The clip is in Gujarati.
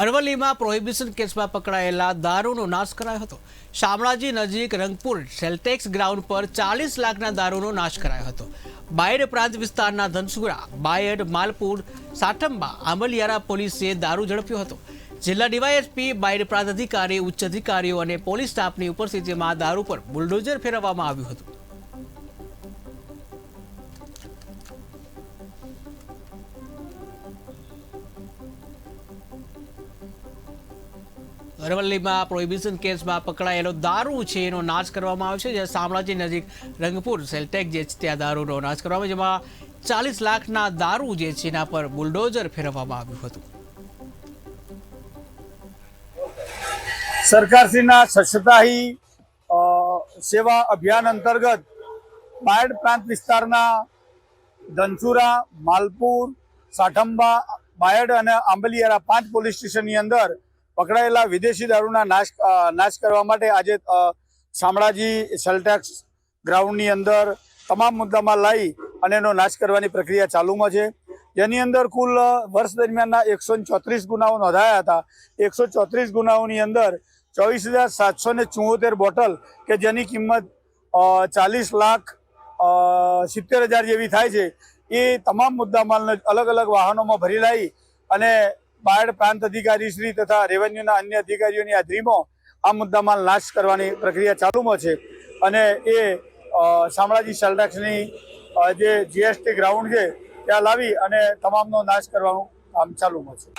અરવલ્લીમાં પ્રોહિબિશન કેસમાં પકડાયેલા દારૂનો નાશ કરાયો હતો। શામળાજી નજીક રંગપુર સેલટેક્સ ગ્રાઉન્ડ પર 40 લાખના દારૂનો નાશ કરાયો હતો। બાયડ પ્રાંત વિસ્તારના ધનસુરા, બાયડ, માલપુર, સાઠંબા, આંબલિયારા પોલીસે દારૂ ઝડપ્યો હતો। જિલ્લા ડીવાયએસપી, બાયડ પ્રાંત અધિકારી, ઉચ્ચ અધિકારીઓ અને પોલીસ સ્ટાફની ઉપસ્થિતિમાં દારૂ પર બુલડોઝર ફેરવવામાં આવ્યું હતું। અરવલ્લીમાં પ્રોહિબિશન કેસમાં પકડાયેલો દારૂ છે એનો નાશ કરવામાં આવ્યો છે। જ્યાં શામળાજી નજીક રંગપુર સેલટેક જે છે ત્યાં દારૂનો નાશ કરવામાં, જેમાં 40 લાખના દારૂ જે છે એના પર બુલડોઝર ફેરવવામાં આવ્યું હતું। સરકારશ્રીના સ્વચ્છતા હી સેવા અભિયાન અંતર્ગત બાયડ પ્રાંત વિસ્તારના ધનસુરા, માલપુર, સાઠંબા, બાયડ અને આંબલિયારા 5 પોલીસ સ્ટેશનની અંદર પકડાયેલા વિદેશી દારૂના નાશ કરવા માટે આજે શામળાજી સેલટેક્સ ગ્રાઉન્ડની અંદર તમામ મુદ્દામાં લાવી અને એનો નાશ કરવાની પ્રક્રિયા ચાલુમાં છે। જેની અંદર કુલ વર્ષ દરમિયાનના 134 ગુનાઓ નોંધાયા હતા। 134 ગુનાઓની અંદર 24,774 બોટલ કે જેની કિંમત 40,70,000 જેવી થાય છે, એ તમામ મુદ્દામાલને અલગ અલગ વાહનોમાં ભરી લાવી અને બાયડ પ્રાંત અધિકારી શ્રી તથા રેવન્યુના અન્ય અધિકારીઓની હાજરીમાં આ મુદ્દામાલ નાશ કરવાની પ્રક્રિયા ચાલુમાં છે। અને એ શામળાજી સેલટેક્સની જે જીએસટી ગ્રાઉન્ડ છે ત્યાં લાવી અને તમામનો નાશ કરવાનું કામ ચાલુમાં છે।